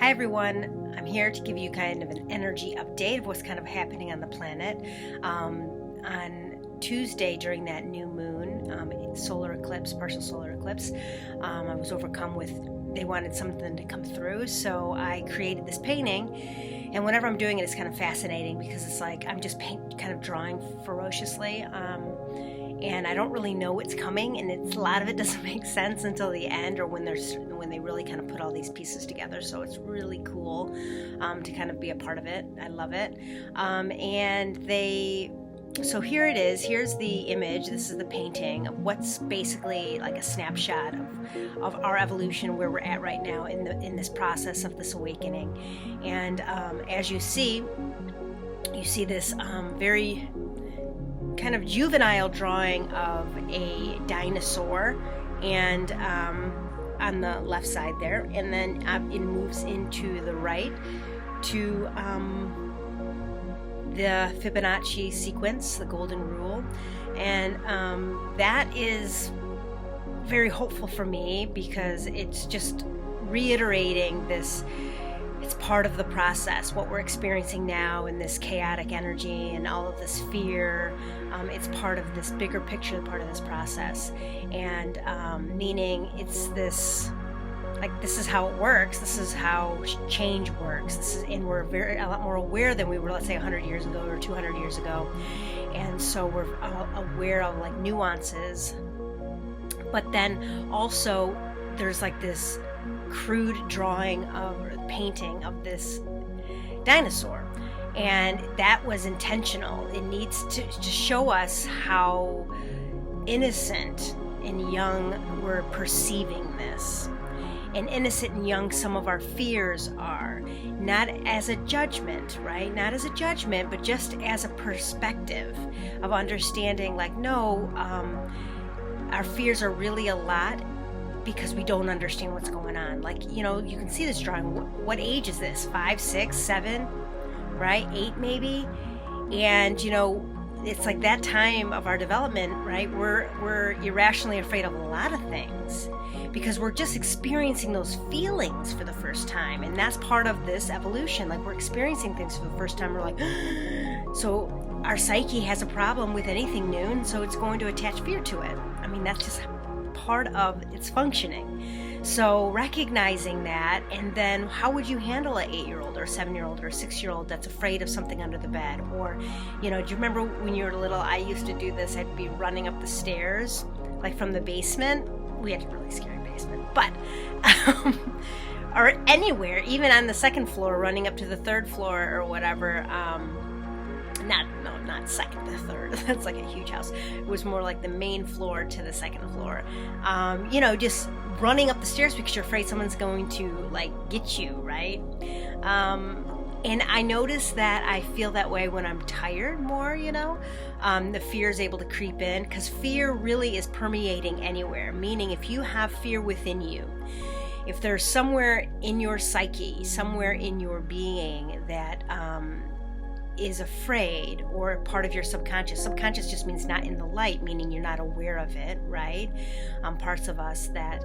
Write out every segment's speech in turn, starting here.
Hi everyone, I'm here to give you kind of an energy update of what's kind of happening on the planet. On Tuesday during that new moon, solar eclipse, partial solar eclipse, I was overcome with, they wanted something to come through, so I created this painting. And whenever I'm doing it, it's kind of fascinating because it's like I'm just kind of drawing ferociously. And I don't really know what's coming, and a lot of it doesn't make sense until the end, or when they really kind of put all these pieces together. So it's really cool to kind of be a part of it. I love it. So here it is. Here's the image. This is the painting of what's basically like a snapshot of our evolution, where we're at right now in this process of this awakening. And as you see this very kind of juvenile drawing of a dinosaur, and on the left side there, and then it moves into the right to the Fibonacci sequence, the golden rule, and that is very hopeful for me because it's just reiterating this. It's part of the process, what we're experiencing now in this chaotic energy and all of this fear. It's part of this bigger picture, part of this process. And meaning it's this, like, this is how it works. This is how change works. And we're a lot more aware than we were, let's say, 100 years ago or 200 years ago. And so we're aware of like nuances. But then also there's like this crude drawing or painting of this dinosaur, and that was intentional. It needs to show us how innocent and young we're perceiving this, and innocent and young some of our fears are, not as a judgment, right? Not as a judgment, but just as a perspective of understanding, like, no, our fears are really a lot because we don't understand what's going on. Like, you know, you can see this drawing. What age is this? 5, 6, 7, right? 8 maybe? And, you know, it's like that time of our development, right? We're irrationally afraid of a lot of things because we're just experiencing those feelings for the first time. And that's part of this evolution. Like, we're experiencing things for the first time. We're like, so our psyche has a problem with anything new, and so it's going to attach fear to it. I mean, that's just part of its functioning. So recognizing that, and then how would you handle an 8-year-old or a 7-year-old or a 6-year-old that's afraid of something under the bed? Or, you know, do you remember when you were little? I used to do this. I'd be running up the stairs, like from the basement. We had a really scary basement, but or anywhere, even on the second floor, running up to the third floor or whatever. Not second to third. That's like a huge house. It was more like the main floor to the second floor. You know, just running up the stairs because you're afraid someone's going to like get you, right? And I notice that I feel that way when I'm tired more, you know. The fear is able to creep in because fear really is permeating anywhere. Meaning, if you have fear within you, if there's somewhere in your psyche, somewhere in your being that is afraid, or part of your subconscious. Subconscious just means not in the light, meaning you're not aware of it, right? Parts of us that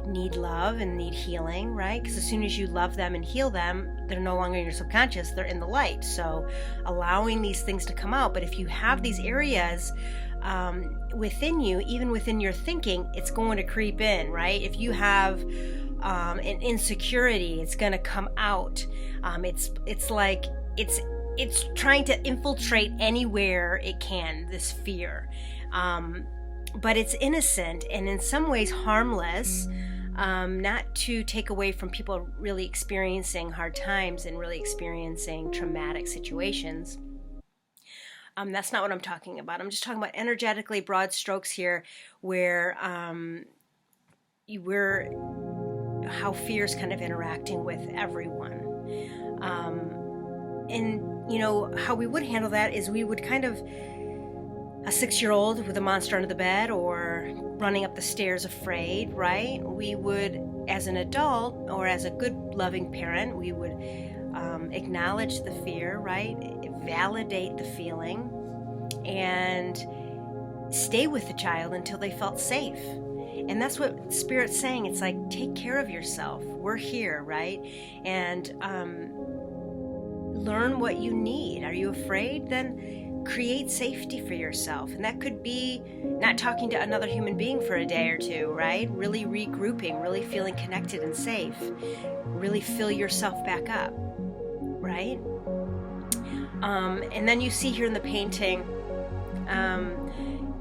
need love and need healing, right? Because as soon as you love them and heal them, they're no longer in your subconscious, they're in the light. So allowing these things to come out. But if you have these areas within you, even within your thinking, it's going to creep in, right? If you have an insecurity, it's going to come out. It's trying to infiltrate anywhere it can, this fear. But it's innocent and in some ways harmless, not to take away from people really experiencing hard times and really experiencing traumatic situations. That's not what I'm talking about. I'm just talking about energetically broad strokes here, where how fear's kind of interacting with everyone. And, you know, how we would handle that is we would kind of, a 6-year-old with a monster under the bed or running up the stairs afraid, right? We would, as an adult or as a good loving parent, we would acknowledge the fear, right? Validate the feeling and stay with the child until they felt safe. And that's what Spirit's saying. It's like, take care of yourself. We're here, right? And learn what you need. Are you afraid? Then create safety for yourself. And that could be not talking to another human being for a day or two, right? Really regrouping, really feeling connected and safe. Really fill yourself back up, right? And then you see here in the painting,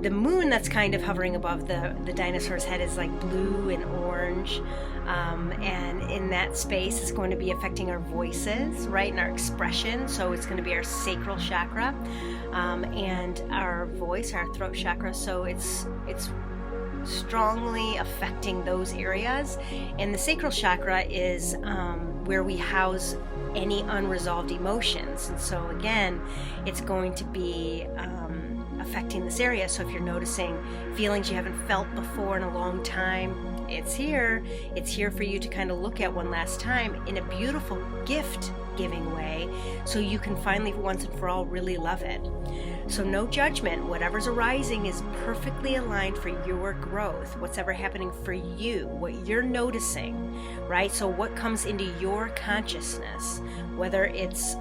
the moon that's kind of hovering above the dinosaur's head is like blue and orange. And in that space, it's going to be affecting our voices, right, and our expression. So it's going to be our sacral chakra and our voice, our throat chakra. So it's strongly affecting those areas. And the sacral chakra is where we house any unresolved emotions. And so again, it's going to be affecting this area. So if you're noticing feelings you haven't felt before in a long time, it's here. It's here for you to kind of look at one last time in a beautiful gift giving way, so you can finally once and for all really love it. So no judgment. Whatever's arising is perfectly aligned for your growth. What's ever happening for you, what you're noticing, right? So what comes into your consciousness, whether it's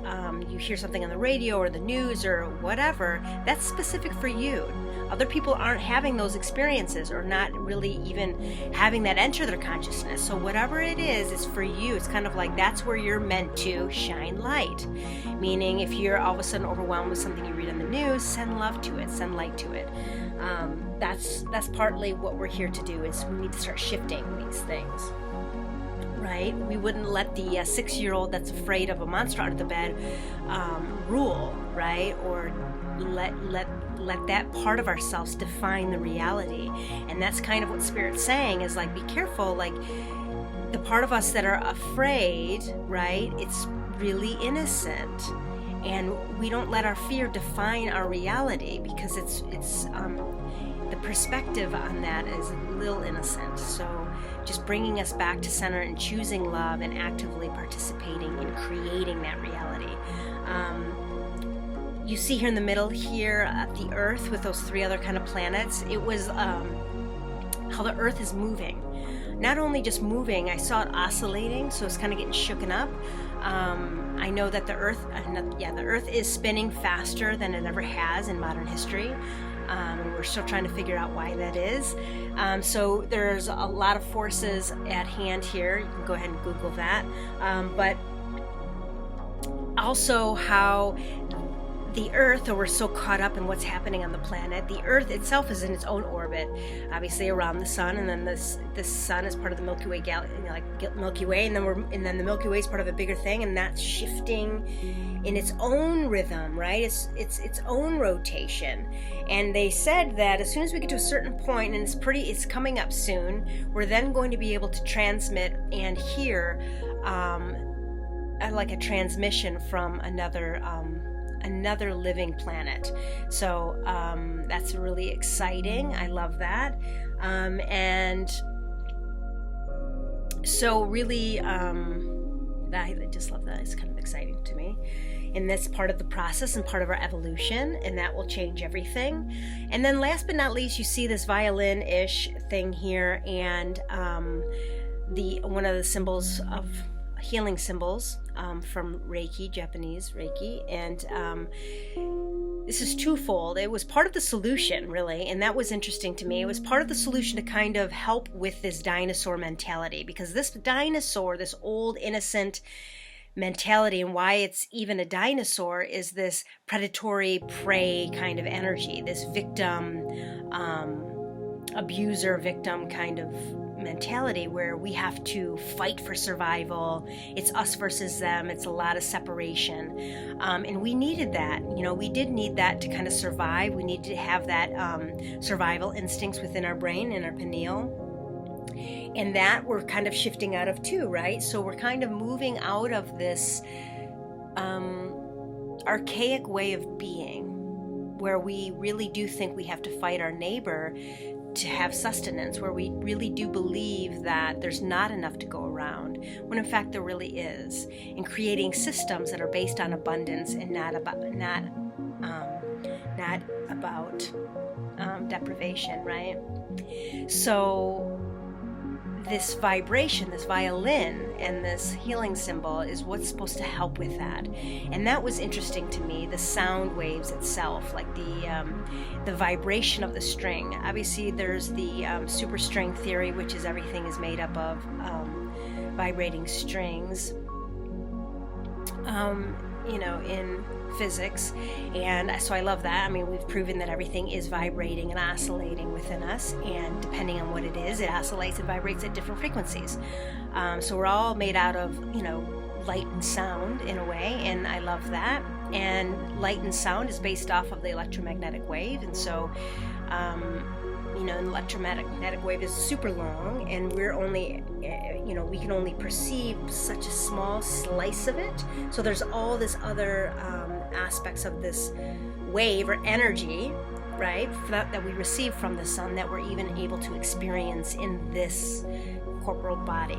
you hear something on the radio or the news or whatever, that's specific for you. Other people aren't having those experiences or not really even having that enter their consciousness. So whatever it is for you. It's kind of like that's where you're meant to shine light. Meaning if you're all of a sudden overwhelmed with something you read on the news, send love to it, send light to it. That's partly what we're here to do, is we need to start shifting these things. Right? We wouldn't let the 6-year-old that's afraid of a monster under the bed rule, right? Or let that part of ourselves define the reality. And that's kind of what Spirit's saying, is like, be careful, like the part of us that are afraid, right? It's really innocent. And we don't let our fear define our reality, because it's the perspective on that is a little innocent. So just bringing us back to center and choosing love and actively participating in creating that reality. You see here in the middle here the Earth with those 3 other kind of planets. It was how the Earth is moving. Not only just moving, I saw it oscillating, so it's kind of getting shooken up. I know that the Earth is spinning faster than it ever has in modern history. And we're still trying to figure out why that is. So there's a lot of forces at hand here. You can go ahead and Google that. But also how the Earth, or we're so caught up in what's happening on the planet, the Earth itself is in its own orbit, obviously around the Sun, and then this Sun is part of the Milky Way galaxy, like Milky Way, and then the Milky Way is part of a bigger thing, and that's shifting in its own rhythm, right? It's its own rotation. And they said that as soon as we get to a certain point, and it's coming up soon, we're then going to be able to transmit and hear like a transmission from another living planet. So that's really exciting. I love that. And so really, I just love that. It's kind of exciting to me. And that's part of the process and part of our evolution, and that will change everything. And then last but not least, you see this violin-ish thing here, and one of the symbols of healing symbols from Reiki, Japanese Reiki, and this is twofold. It was part of the solution, really, and that was interesting to me. It was part of the solution to kind of help with this dinosaur mentality, because this dinosaur, this old innocent mentality, and why it's even a dinosaur, is this predatory prey kind of energy, this victim, abuser victim kind of mentality, where we have to fight for survival. It's us versus them. It's a lot of separation, and we needed that. We did need that to kind of survive. We needed to have that survival instincts within our brain and our pineal, and that we're kind of shifting out of too, right? So we're kind of moving out of this archaic way of being, where we really do think we have to fight our neighbor to have sustenance, where we really do believe that there's not enough to go around, when in fact there really is, and creating systems that are based on abundance and not about deprivation, right? So this vibration, this violin and this healing symbol is what's supposed to help with that. And that was interesting to me, the sound waves itself, like the vibration of the string. Obviously there's the superstring theory, which is everything is made up of vibrating strings, in physics. And so I love that. I mean, we've proven that everything is vibrating and oscillating within us, and depending on what it is, it oscillates and vibrates at different frequencies. So we're all made out of, light and sound in a way, and I love that. And light and sound is based off of the electromagnetic wave, and so an electromagnetic wave is super long, and we're only, we can only perceive such a small slice of it. So there's all this other aspects of this wave or energy, right, that we receive from the sun that we're even able to experience in this corporal body.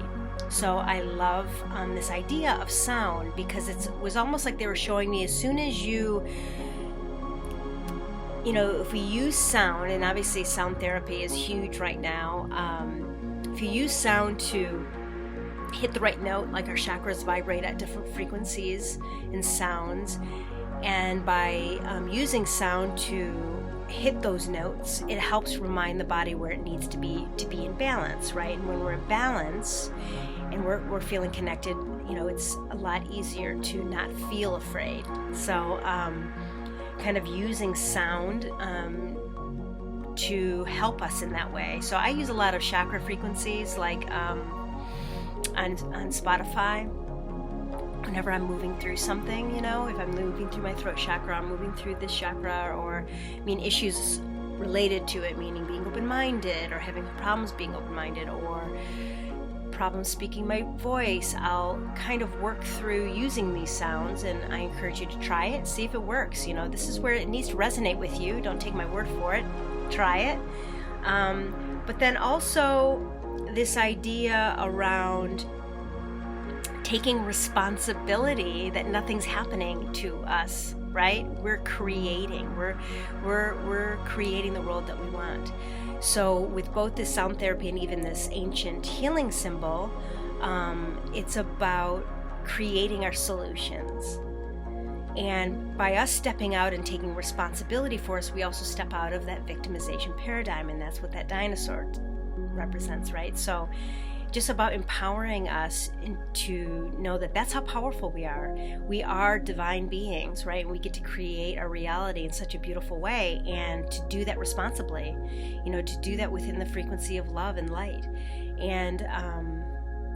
So I love this idea of sound, because it was almost like they were showing me, as soon as if we use sound, and obviously sound therapy is huge right now, if you use sound to hit the right note, like our chakras vibrate at different frequencies and sounds, and by using sound to hit those notes, it helps remind the body where it needs to be in balance, right? And when we're in balance and we're feeling connected, it's a lot easier to not feel afraid. So kind of using sound to help us in that way. So I use a lot of chakra frequencies, like on Spotify. Whenever I'm moving through something, if I'm moving through my throat chakra, I'm moving through this chakra, or issues related to it, meaning being open-minded or having problems being open-minded or problems speaking my voice, I'll kind of work through using these sounds, and I encourage you to try it, see if it works. This is where it needs to resonate with you. Don't take my word for it. Try it. But then also this idea around taking responsibility that nothing's happening to us, right? We're creating. We're creating the world that we want. So with both this sound therapy and even this ancient healing symbol, it's about creating our solutions. And by us stepping out and taking responsibility for us, we also step out of that victimization paradigm, and that's what that dinosaur represents, right? So just about empowering us to know that that's how powerful we are. We are divine beings, right? And we get to create our reality in such a beautiful way, and to do that responsibly, to do that within the frequency of love and light. And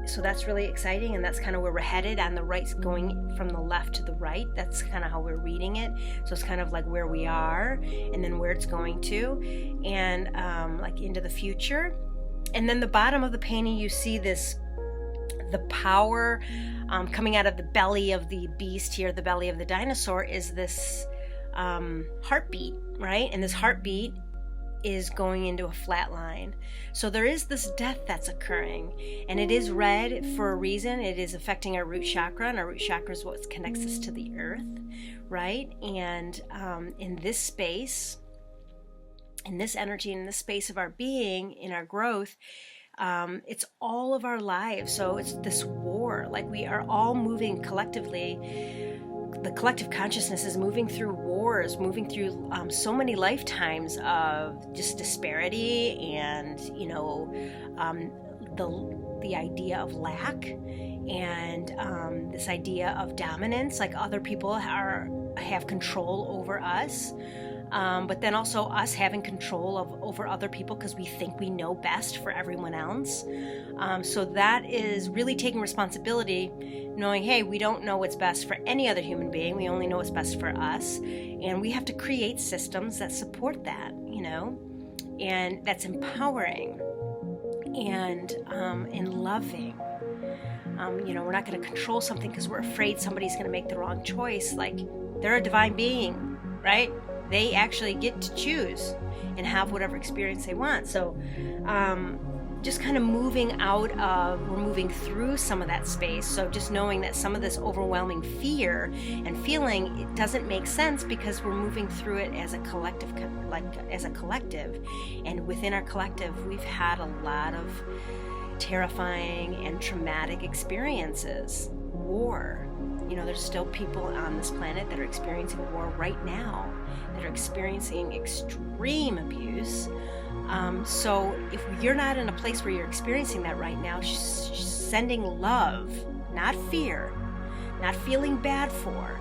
so that's really exciting, and that's kind of where we're headed on the right, going from the left to the right. That's kind of how we're reading it. So it's kind of like where we are and then where it's going to, and like into the future. And then the bottom of the painting, you see the power coming out of the belly of the beast here, the belly of the dinosaur, is this heartbeat, right? And this heartbeat is going into a flat line. So there is this death that's occurring, and it is red for a reason. It is affecting our root chakra, and our root chakra is what connects us to the earth, right? And in this space, in this energy, in this space of our being, in our growth, it's all of our lives. So it's this war, like we are all moving collectively. The collective consciousness is moving through wars, moving through so many lifetimes of just disparity, and the idea of lack, and this idea of dominance, like other people have control over us. But then also us having control over other people because we think we know best for everyone else. So that is really taking responsibility, knowing, hey, we don't know what's best for any other human being. We only know what's best for us. And we have to create systems that support that, and that's empowering and loving. We're not going to control something because we're afraid somebody's going to make the wrong choice. Like, they're a divine being, right? They actually get to choose and have whatever experience they want. So just kind of we're moving through some of that space. So just knowing that some of this overwhelming fear and feeling, it doesn't make sense because we're moving through it as a collective, and within our collective, we've had a lot of terrifying and traumatic experiences. War. There's still people on this planet that are experiencing war right now, that are experiencing extreme abuse. So if you're not in a place where you're experiencing that right now, sending love, not fear, not feeling bad for,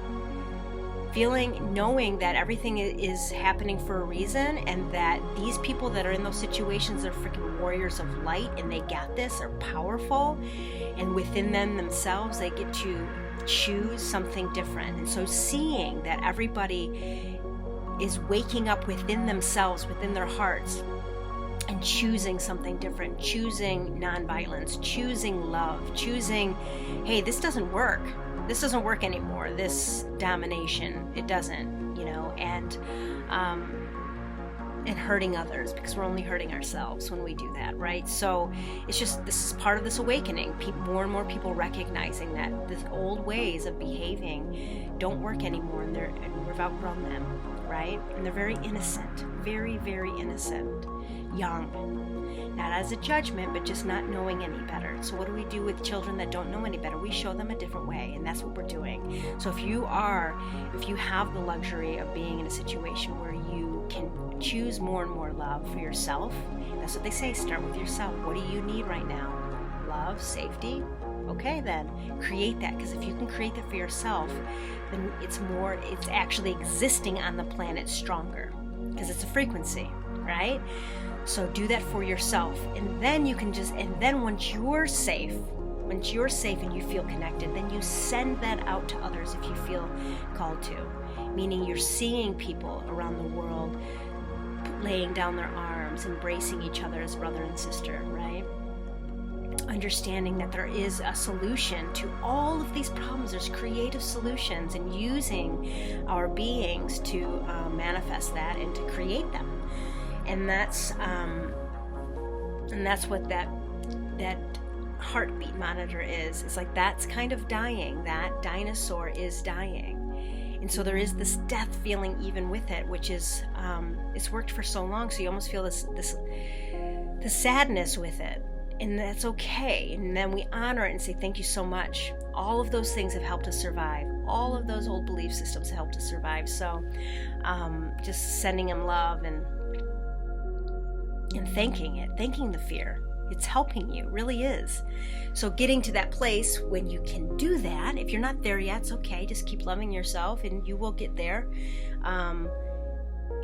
knowing that everything is happening for a reason, and that these people that are in those situations are freaking warriors of light, and they got this, are powerful, and within themselves they get to choose something different. And so seeing that everybody is waking up within themselves, within their hearts, and choosing something different, choosing nonviolence, choosing love, choosing, hey, this doesn't work anymore, this domination, it doesn't, and hurting others, because we're only hurting ourselves when we do that, right? So it's just, this is part of this awakening. More and more people recognizing that the old ways of behaving don't work anymore, and we've outgrown them, right? And they're very innocent, very, very innocent, young, not as a judgment, but just not knowing any better. So what do we do with children that don't know any better? We show them a different way, and that's what we're doing. So if you have the luxury of being in a situation where you can choose more and more love for yourself, that's what they say, start with yourself. What do you need right now? Love, safety? Okay, then create that, because if you can create that for yourself, then it's actually existing on the planet stronger, because it's a frequency, right? So do that for yourself, and then you can once you're safe and you feel connected, then you send that out to others if you feel called to. Meaning you're seeing people around the world laying down their arms, embracing each other as brother and sister, right? Understanding that there is a solution to all of these problems. There's creative solutions, and using our beings to manifest that and to create them. And that's what that heartbeat monitor is. It's like, that's kind of dying. That dinosaur is dying. And so there is this death feeling even with it, which is, it's worked for so long, so you almost feel this sadness with it. And that's okay. And then we honor it and say, thank you so much. All of those things have helped us survive. All of those old belief systems have helped us survive. So just sending them love and thanking the fear. It's helping you, it really is. So getting to that place when you can do that, if you're not there yet, it's okay. Just keep loving yourself and you will get there.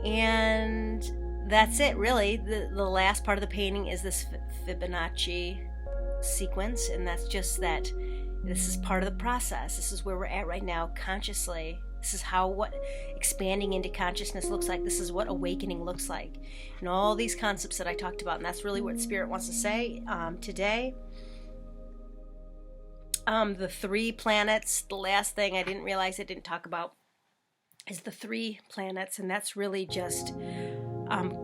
And that's it, really. The last part of the painting is this Fibonacci sequence, and that's just that this is part of the process. This is where we're at right now, consciously. This is what expanding into consciousness looks like. This is what awakening looks like. And all these concepts that I talked about, and that's really what Spirit wants to say today. The 3 planets, the last thing I didn't realize I didn't talk about is the 3 planets, and that's really just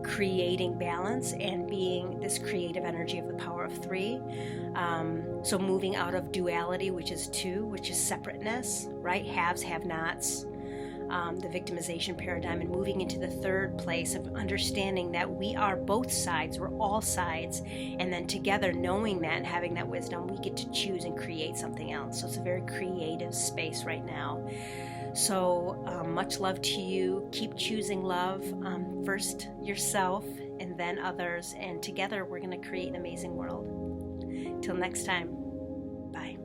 creating balance and being this creative energy of the power of 3. So moving out of duality, which is 2, which is separateness, right? Haves, have-nots, the victimization paradigm, and moving into the 3rd place of understanding that we are both sides, we're all sides, and then together knowing that and having that wisdom, we get to choose and create something else. So it's a very creative space right now. So much love to you. Keep choosing love. First yourself and then others. And together we're going to create an amazing world. Till next time. Bye.